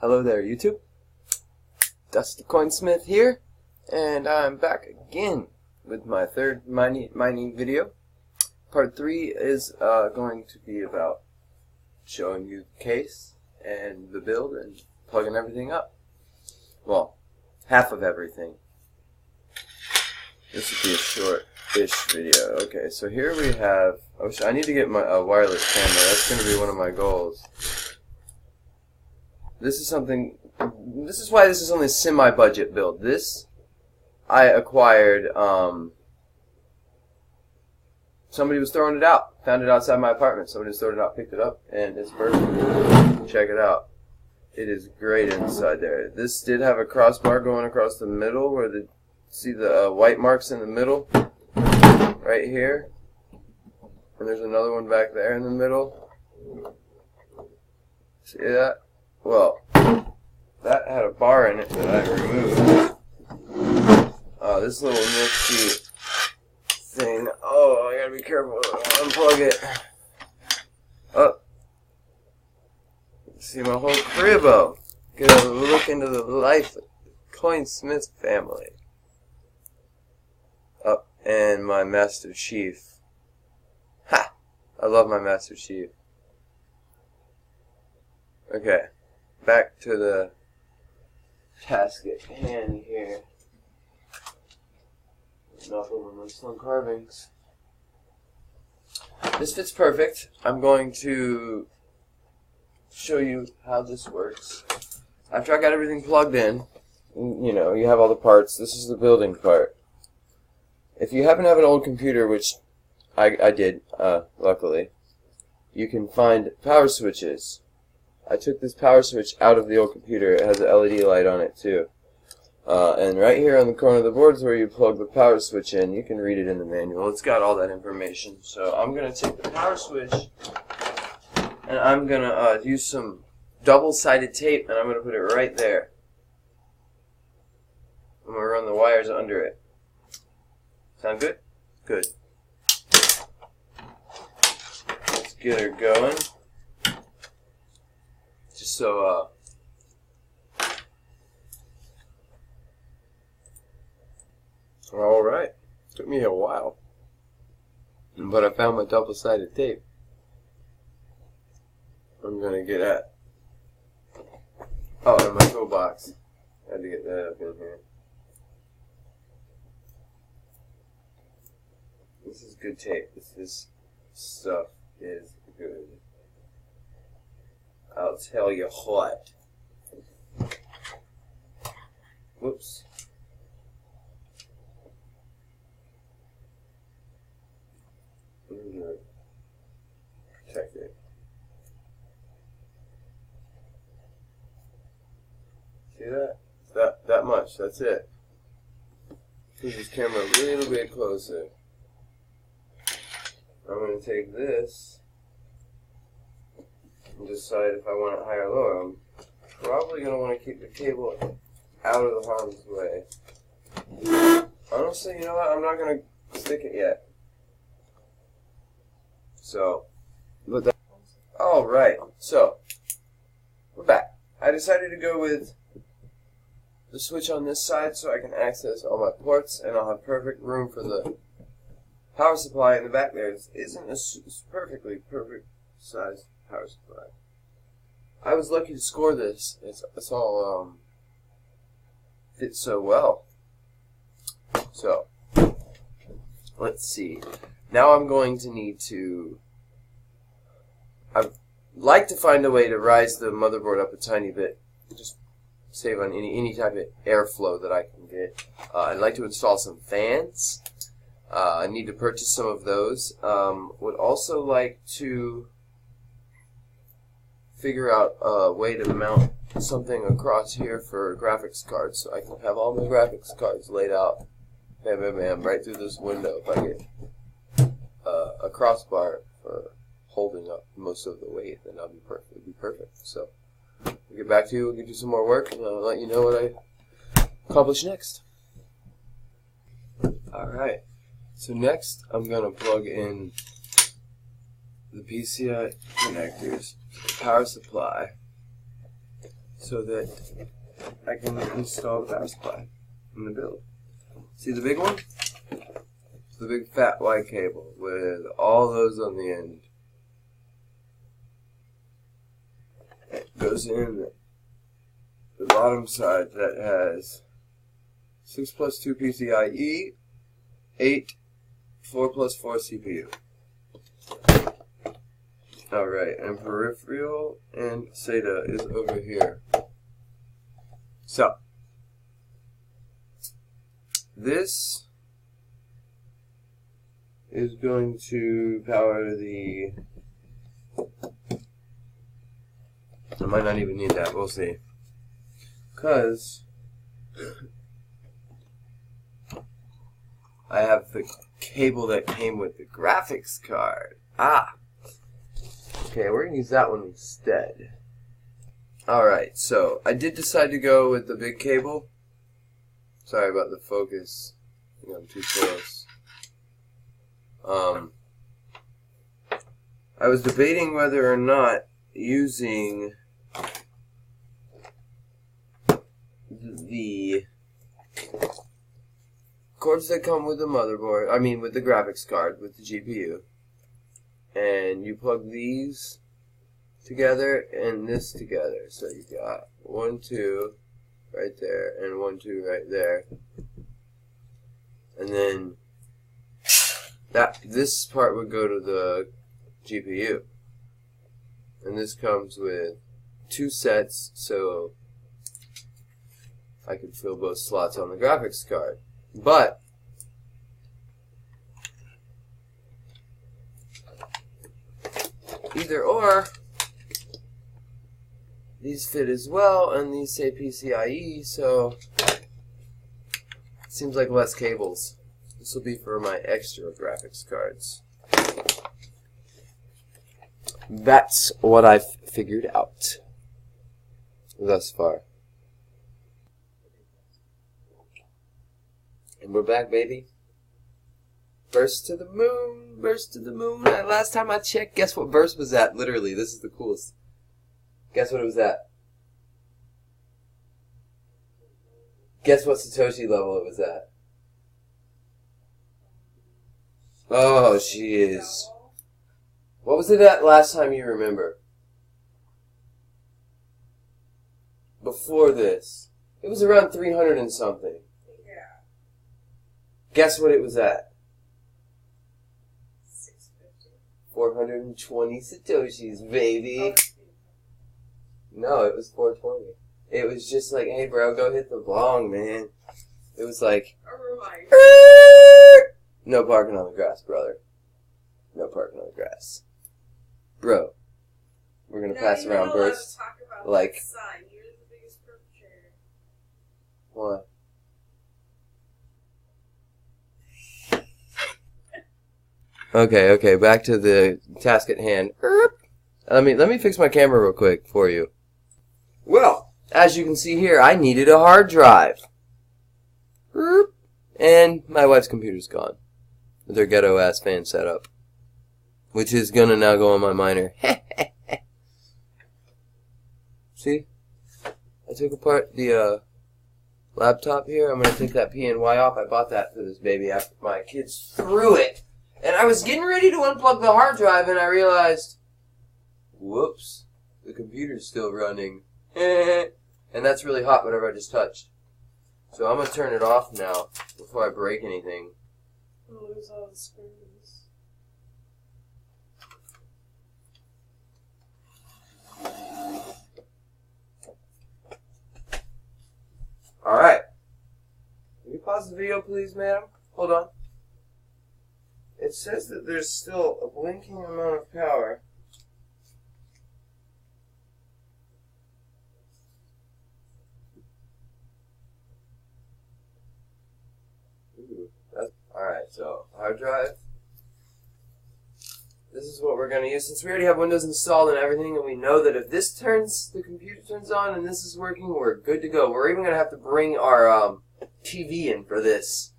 Hello there, YouTube. Dusty Coinsmith here, and I'm back again with my third mining video. Part 3 is going to be about showing you the case and the build and plugging everything up. Well, half of everything. This would be a short-ish video. Okay, so here we have. I need to get my wireless camera. That's going to be one of my goals. This is why this is only a semi-budget build. This I acquired. Somebody was throwing it out. Found it outside my apartment. Somebody was throwing it out, picked it up, and it's perfect. Check it out. It is great inside there. This did have a crossbar going across the middle, where see the white marks in the middle, right here, and there's another one back there in the middle. See that? Well, that had a bar in it that I removed. This little nifty thing. Oh, I gotta be careful. Unplug it. Oh. See my whole cribbo. Get a look into the life of the Coinsmith family. Oh, and my Master Chief. Ha! I love my Master Chief. Okay. Back to the task at hand here. Enough over my stone carvings. This fits perfect. I'm going to show you how this works. After I got everything plugged in, you know, you have all the parts. This is the building part. If you happen to have an old computer, which I did, luckily, you can find power switches. I took this power switch out of the old computer. It has an LED light on it too. And right here on the corner of the board is where you plug the power switch in. You can read it in the manual. It's got all that information. So I'm going to take the power switch and I'm going to use some double-sided tape and I'm going to put it right there. I'm going to run the wires under it. Sound good? Good. Let's get her going. Just so, alright. Took me a while. But I found my double-sided tape. I'm gonna get at. Oh, and my toolbox. I had to get that up in here. This is good tape. This stuff is good. I'll tell you what. Whoops. I'm gonna protect it. See that? That much. That's it. Push this camera a little bit closer. I'm gonna take this and decide if I want it higher or lower. I'm probably going to want to keep the cable out of the harm's way. Honestly, you know what? I'm not going to stick it yet. So, but that. Alright, so, we're back. I decided to go with the switch on this side so I can access all my ports and I'll have perfect room for the power supply in the back there. It isn't a perfect sized power supply. I was lucky to score this. It's all fits so well. So let's see. Now I'm going to need to. I'd like to find a way to rise the motherboard up a tiny bit, just save on any type of airflow that I can get. I'd like to install some fans. I need to purchase some of those. Would also like to figure out a way to mount something across here for graphics cards so I can have all my graphics cards laid out, bam, bam, bam, right through this window. If I get a crossbar for holding up most of the weight, then that'll be perfect. It'll be perfect. So we'll get back to you. We'll get you some more work, and I'll let you know what I accomplish next. All right. So next, I'm gonna plug in the PCI connectors to the power supply so that I can install the power supply in the build. See the big one? The big fat white cable with all those on the end. It goes in the bottom side that has 6 plus 2 PCIe, 8, 4 plus 4 CPU. Alright, and peripheral and SATA is over here. So, this is going to power the... I might not even need that, we'll see. Because I have the cable that came with the graphics card. Okay, we're going to use that one instead. Alright, so I did decide to go with the big cable. Sorry about the focus. I think I'm too close. I was debating whether or not using the cords that come with the motherboard, I mean with the graphics card, with the GPU, and you plug these together and this together. So you got 1, 2 right there and 1, 2 right there, and then this part would go to the GPU, and this comes with 2 sets, so I could fill both slots on the graphics card. But either or, these fit as well, and these say PCIe, so it seems like less cables. This will be for my extra graphics cards. That's what I've figured out thus far. And we're back, baby. Burst to the moon, burst to the moon. And last time I checked, guess what burst was at? Literally, this is the coolest. Guess what it was at? Guess what Satoshi level it was at? Oh, she is. What was it at last time you remember? Before this. It was around 300 and something. Yeah. Guess what it was at? 650. 420 Satoshis, baby. Oh, No, it was 420. It was just like, hey bro, go hit the bong, man. It was like, a reminder. no parking on the grass, brother. No parking on the grass. Bro, we're gonna pass around burst. Like, Sign. You're the biggest perpetrator. What? Okay, back to the task at hand. Let me fix my camera real quick for you. Well, as you can see here, I needed a hard drive. And my wife's computer's gone. With her ghetto-ass fan setup. Which is gonna now go on my miner. See? I took apart the laptop here. I'm gonna take that PNY off. I bought that for this baby after my kids threw it. And I was getting ready to unplug the hard drive and I realized, whoops, the computer's still running. And that's really hot, whatever I just touched. So I'm going to turn it off now before I break anything. Lose all the screws. Alright. Can you pause the video, please, ma'am? Hold on. It says that there's still a blinking amount of power. Alright, so hard drive. This is what we're going to use. Since we already have Windows installed and everything, and we know that if this turns, the computer turns on and this is working, we're good to go. We're even going to have to bring our TV in for this.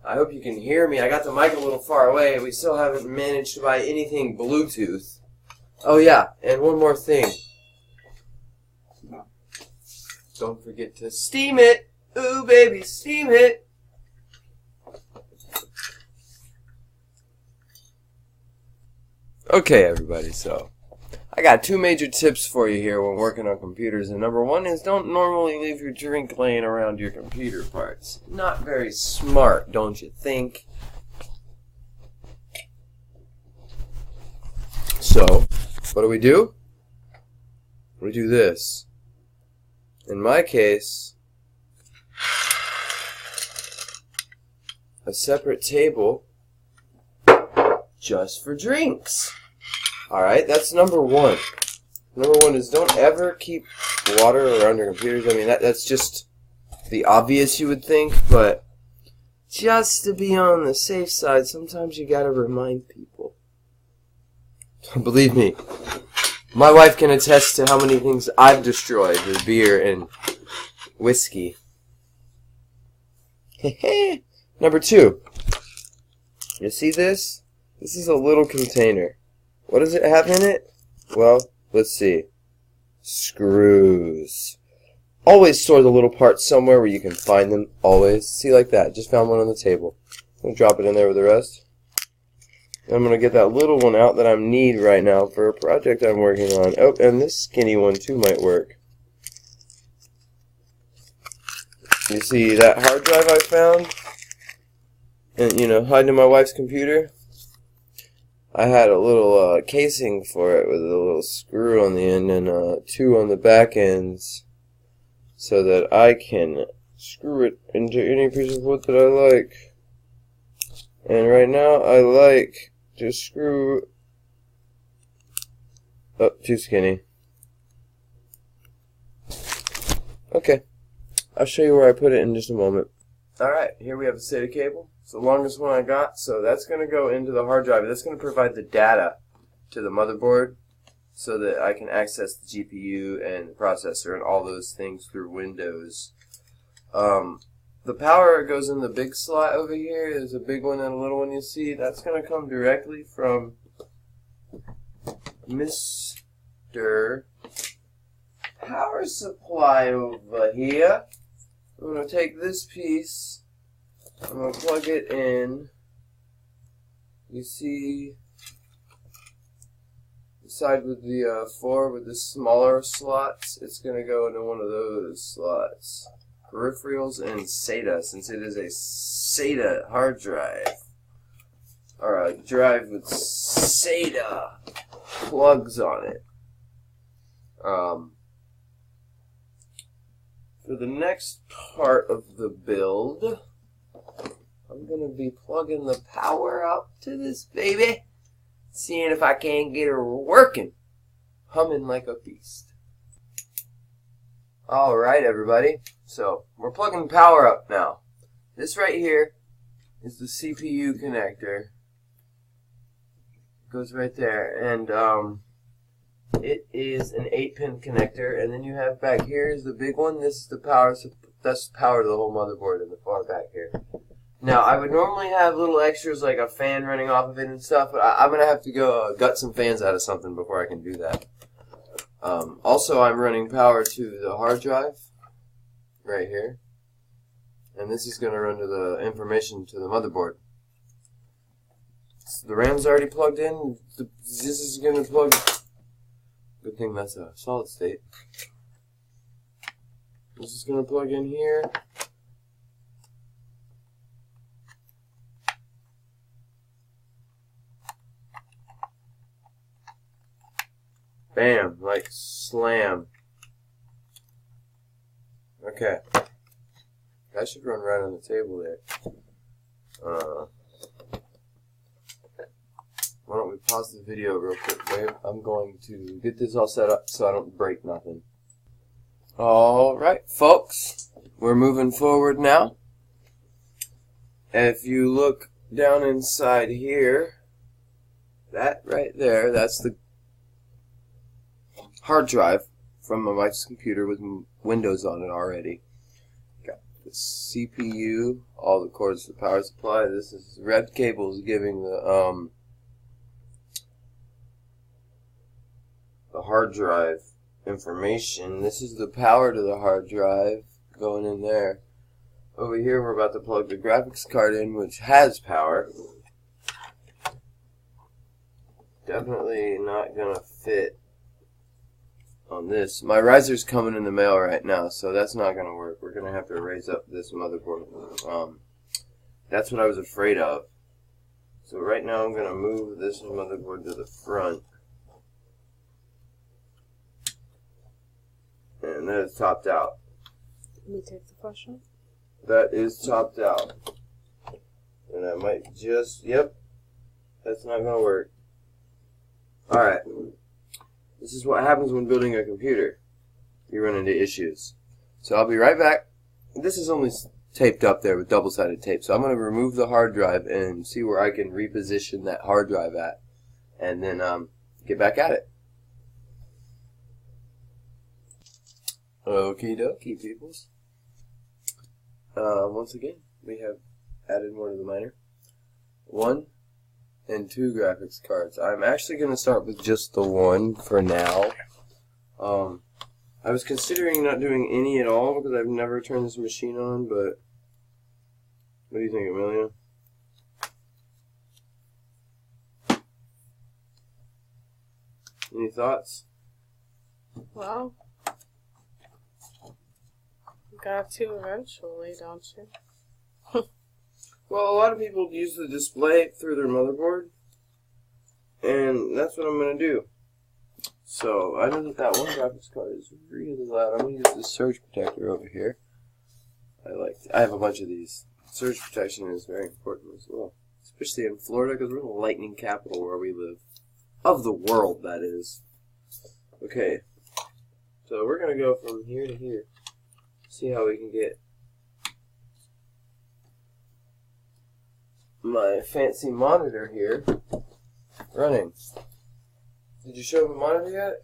I hope you can hear me. I got the mic a little far away. We still haven't managed to buy anything Bluetooth. Oh yeah, and one more thing. Don't forget to steam it. Ooh, baby, steam it. Okay, everybody, so I got two major tips for you here when working on computers. And number one is don't normally leave your drink laying around your computer parts. Not very smart, don't you think? So, what do? We do this. In my case, a separate table just for drinks. Alright, that's number one. Number one is don't ever keep water around your computers. I mean, that's just the obvious, you would think, but just to be on the safe side, sometimes you gotta remind people. Believe me, my wife can attest to how many things I've destroyed with beer and whiskey. Number two, you see this? This is a little container. What does it have in it? Well, let's see. Screws. Always store the little parts somewhere where you can find them. Always. See, like that. Just found one on the table. I'm going to drop it in there with the rest. And I'm going to get that little one out that I need right now for a project I'm working on. Oh, and this skinny one too might work. You see that hard drive I found? And, you know, hiding in my wife's computer? I had a little casing for it with a little screw on the end and two on the back ends so that I can screw it into any piece of wood that I like. And right now I like to screw... Oh, too skinny. Okay. I'll show you where I put it in just a moment. Alright, here we have the SATA cable. It's the longest one I got, so that's going to go into the hard drive. That's going to provide the data to the motherboard so that I can access the GPU and the processor and all those things through Windows. The power goes in the big slot over here. There's a big one and a little one you see. That's going to come directly from Mr. Power Supply over here. I'm going to take this piece, I'm going to plug it in. You see the side with the 4 with the smaller slots, it's going to go into one of those slots. Peripherals and SATA, since it is a SATA hard drive. Or a drive with SATA plugs on it. For the next part of the build, I'm going to be plugging the power up to this baby, seeing if I can't get her working, humming like a beast. Alright everybody, so we're plugging power up now. This right here is the CPU connector. It goes right there, and it is an 8-pin connector, and then you have back here is the big one. This is the power, that's the power to the whole motherboard in the far back here. Now, I would normally have little extras like a fan running off of it and stuff, but I'm going to have to go gut some fans out of something before I can do that. Also, I'm running power to the hard drive right here, and this is going to run to the information to the motherboard. So the RAM's already plugged in. This is going to plug... Good thing that's a solid state. This is going to plug in here. Bam, like slam. Okay. That should run right on the table there. Why don't we pause the video real quick, babe? I'm going to get this all set up so I don't break nothing. Alright, folks. We're moving forward now. If you look down inside here, that right there, that's the hard drive from my wife's computer with Windows on it already. Got the CPU, all the cords to the power supply. This is red cables giving the hard drive information. This is the power to the hard drive going in there. Over here we're about to plug the graphics card in, which has power. Definitely not gonna fit on this. My riser's coming in the mail right now, so that's not gonna work. We're gonna have to raise up this motherboard. That's what I was afraid of. So right now I'm gonna move this motherboard to the front. And that is topped out. Let me take the question. That is topped out. And I might just, yep, that's not going to work. Alright. This is what happens when building a computer. You run into issues. So I'll be right back. This is only taped up there with double-sided tape. So I'm going to remove the hard drive and see where I can reposition that hard drive at. And then get back at it. Okie dokie, peoples. Once again, we have added more to the miner. 1 and 2 graphics cards. I'm actually going to start with just the 1 for now. I was considering not doing any at all because I've never turned this machine on, but what do you think, Amelia? Any thoughts? Well, you got to eventually, don't you? Well, a lot of people use the display through their motherboard, and that's what I'm going to do. So, I know that one graphics card is really loud. I'm going to use this surge protector over here. I have a bunch of these. Surge protection is very important as well, especially in Florida because we're the lightning capital where we live. Of the world, that is. Okay, so we're going to go from here to here. See how we can get my fancy monitor here running. Did you show the monitor yet?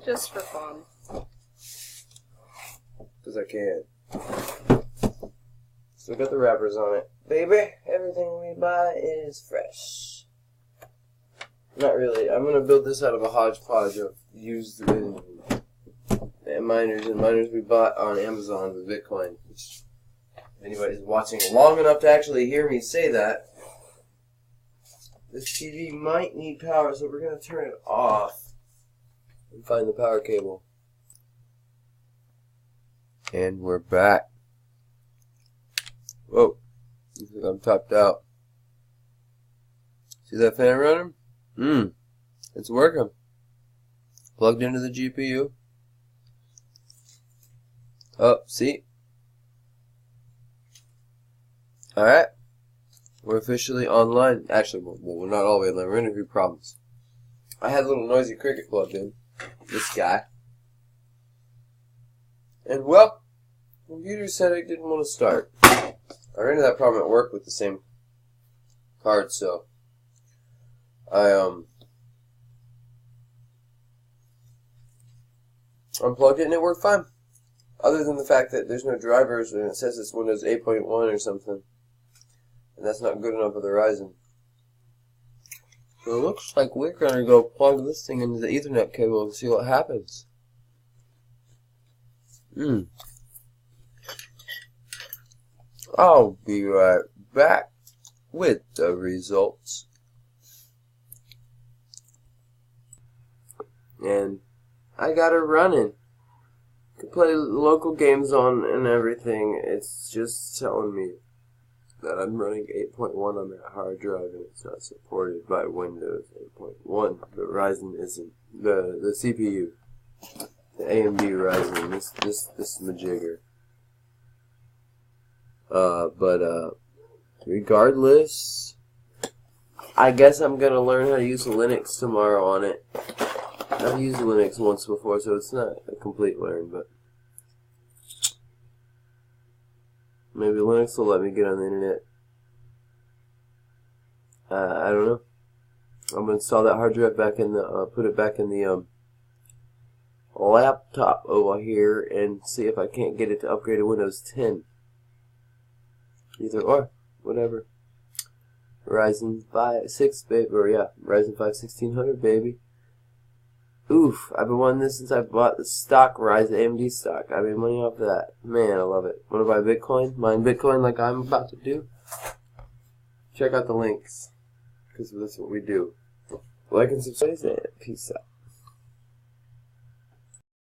Just for fun. Because I can. Still got the wrappers on it. Baby, everything we buy is fresh. Not really. I'm going to build this out of a hodgepodge of used miners we bought on Amazon with Bitcoin. Which, if anybody's watching long enough to actually hear me say that, this TV might need power, so we're going to turn it off and find the power cable. And we're back. Whoa. Looks like I'm topped out. See that fan running? It's working. Plugged into the GPU. Oh, see? Alright. We're officially online. Actually, well, we're not all the way online. We're in a few problems. I had a little noisy cricket plugged in. This guy. And, well, the computer said it didn't want to start. I ran into that problem at work with the same card, so I unplugged it and it worked fine. Other than the fact that there's no drivers and it says it's Windows 8.1 or something. And that's not good enough for the Ryzen. So it looks like we're going to go plug this thing into the Ethernet cable and see what happens. I'll be right back with the results. And I got it running. Can play local games on and everything. It's just telling me that I'm running 8.1 on that hard drive and it's not supported by Windows 8.1. The Ryzen isn't. The CPU. The AMD Ryzen. This majigger. Regardless, I guess I'm gonna learn how to use Linux tomorrow on it. I've used Linux once before, so it's not a complete learn, but maybe Linux will let me get on the internet. I don't know. I'm gonna install that hard drive back in the, put it back in the laptop over here and see if I can't get it to upgrade to Windows 10. Either or, whatever. Ryzen 5 6 baby, or yeah, Ryzen 5 1600 baby. Oof, I've been wanting this since I bought the stock Ryzen AMD stock. I made money off of that. Man, I love it. Want to buy Bitcoin? Mine Bitcoin like I'm about to do? Check out the links, because that's what we do. Like and subscribe, and peace out.